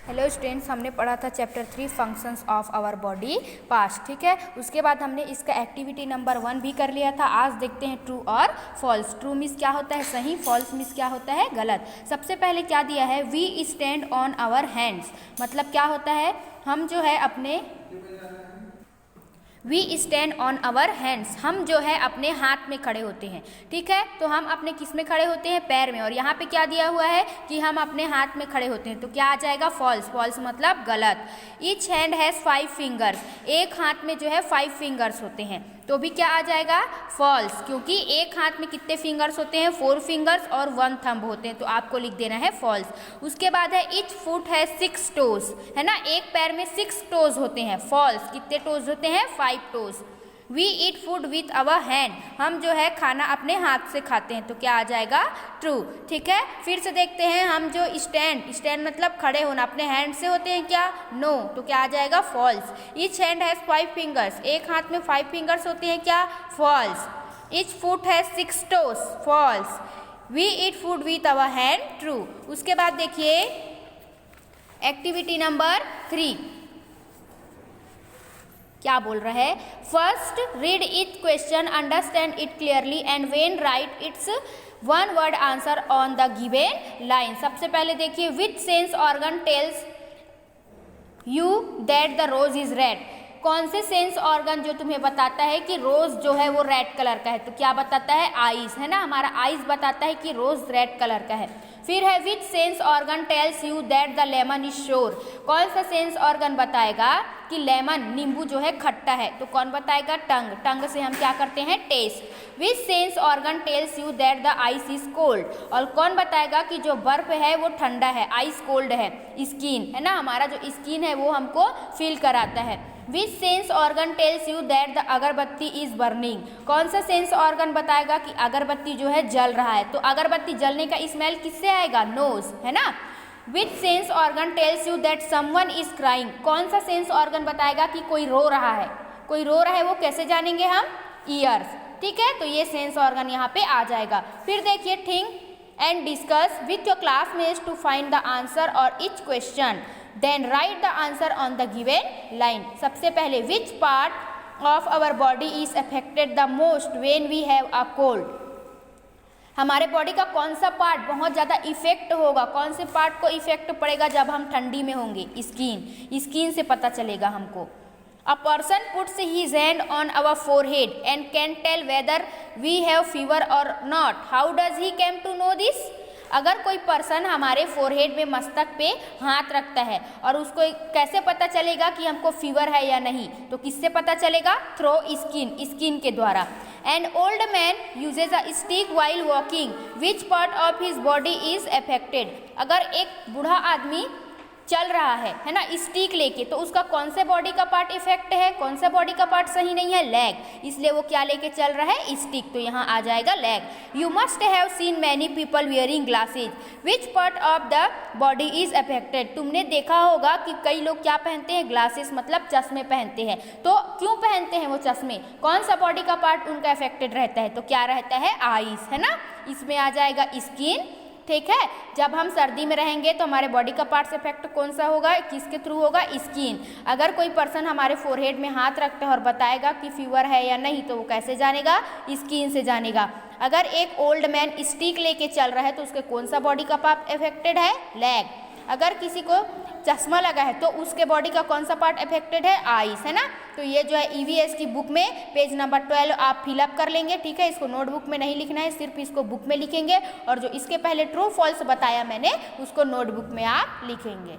Hello students, हमने पढ़ा था chapter 3 functions of our body parts. ठीक है, उसके बाद हमने इसका एक्टिविटी नंबर 1 भी कर लिया था। आज देखते हैं ट्रू और फॉल्स। ट्रू मीन्स क्या होता है सही, फॉल्स मीन्स क्या होता है गलत। सबसे पहले क्या दिया है, we stand on our hands. मतलब क्या होता है, हम जो है अपने we stand on our hands, हम जो है अपने हाथ में खड़े होते हैं। ठीक है, तो हम अपने किस में खड़े होते हैं, पैर में। और यहाँ पे क्या दिया हुआ है कि हम अपने हाथ में खड़े होते हैं, तो क्या आ जाएगा फॉल्स। फॉल्स मतलब गलत। ईच हैंड हैज़ 5 फिंगर्स, एक हाथ में जो है 5 फिंगर्स होते हैं, तो भी क्या आ जाएगा फॉल्स, क्योंकि एक हाथ में कितने फिंगर्स होते हैं, 4 फिंगर्स और 1 थंब होते हैं, तो आपको लिख देना है फॉल्स। उसके बाद है ईच फुट है 6 टोज, है ना, एक पैर में 6 टोज होते हैं। फॉल्स, कितने टोज होते हैं, 5 toes. We eat food with our hand, हम जो है खाना अपने हाथ से खाते हैं, तो क्या आ जाएगा ट्रू। ठीक है, फिर से देखते हैं, हम जो स्टैंड मतलब खड़े होना, अपने हैंड से होते हैं क्या, नो, तो क्या आ जाएगा false. Each hand has 5 fingers, एक हाथ में 5 फिंगर्स होते हैं क्या, false. Each foot has 6 toes, false. We eat food with our hand, true. उसके बाद देखिए एक्टिविटी नंबर 3 क्या बोल रहा है, first read it question, understand it clearly and when write its 1 word answer on the given line. सबसे पहले देखिए, which sense organ tells you that the rose is red. कौन से सेंस ऑर्गन जो तुम्हें बताता है कि रोज जो है वो रेड कलर का है, तो क्या बताता है, आईज, है ना, हमारा आईज बताता है कि रोज रेड कलर का है। फिर है which sense organ tells you that the lemon is sour. कौन सा सेंस ऑर्गन बताएगा कि लेमन नींबू जो है खट्टा है, तो कौन बताएगा, टंग। टंग से हम क्या करते हैं, taste. Which sense organ tells you that the ice is cold, और कौन बताएगा कि जो बर्फ है वो ठंडा है, आइस कोल्ड है, स्किन, है ना, हमारा जो स्किन है वो हमको फील कराता है। Which sense organ tells you that the agarbatti is burning. कौन सा सेंस ऑर्गन बताएगा कि अगरबत्ती जो है जल रहा है, तो अगरबत्ती जलने का स्मेल किससे आएगा, नोज, है ना। Which sense organ tells you that someone is crying. कौन सा सेंस ऑर्गन बताएगा कि कोई रो रहा है, कोई रो रहा है, वो कैसे जानेंगे हम, ईयर्स। ठीक है, तो ये सेंस ऑर्गन यहाँ पे आ जाएगा। फिर देखिए, think and discuss with your classmates to find the answer और each question, then write the answer on the given line. सबसे पहले, which part of our body is affected the most when we have a cold. हमारे body का कौन सा part बहुत ज़्यादा effect होगा, कौन से पार्ट को इफेक्ट पड़ेगा जब हम ठंडी में होंगे, स्किन। स्किन से पता चलेगा हमको। A person puts his hand on our forehead and can tell whether we have fever or not, how does he came to know this. अगर कोई पर्सन हमारे फोरहेड में, मस्तक पे हाथ रखता है, और उसको कैसे पता चलेगा कि हमको फीवर है या नहीं, तो किससे पता चलेगा, थ्रो स्किन, स्किन के द्वारा। An old man usage a stick while walking, which part of his body is affected. अगर एक बूढ़ा आदमी चल रहा है ना, स्टिक लेके, तो उसका कौन से बॉडी का पार्ट इफेक्ट है, कौन सा बॉडी का पार्ट सही नहीं है, लेग, इसलिए वो क्या लेके चल रहा है, स्टिक, तो यहाँ आ जाएगा leg. You must have seen many people wearing glasses, which part of the body is affected. तुमने देखा होगा कि कई लोग क्या पहनते हैं, ग्लासेस मतलब चश्मे पहनते हैं, तो क्यों पहनते हैं वो चश्मे, कौन सा बॉडी का पार्ट उनका अफेक्टेड रहता है, तो क्या रहता है, आईज, है ना, इसमें आ जाएगा स्किन। ठीक है, जब हम सर्दी में रहेंगे तो हमारे बॉडी का पार्ट्स इफेक्ट कौन सा होगा, किसके थ्रू होगा, स्किन। अगर कोई पर्सन हमारे फोरहेड में हाथ रखता है और बताएगा कि फीवर है या नहीं, तो वो कैसे जानेगा, स्किन से जानेगा। अगर एक ओल्ड मैन स्टिक लेके चल रहा है, तो उसके कौन सा बॉडी का पार्ट अफेक्टेड है, लेग। अगर किसी को चश्मा लगा है, तो उसके बॉडी का कौन सा पार्ट अफेक्टेड है, आईज, है ना। तो ये जो है ईवीएस की बुक में पेज नंबर 12 आप फिलअप कर लेंगे। ठीक है, इसको नोटबुक में नहीं लिखना है, सिर्फ इसको बुक में लिखेंगे, और जो इसके पहले ट्रू फॉल्स बताया मैंने, उसको नोटबुक में आप लिखेंगे।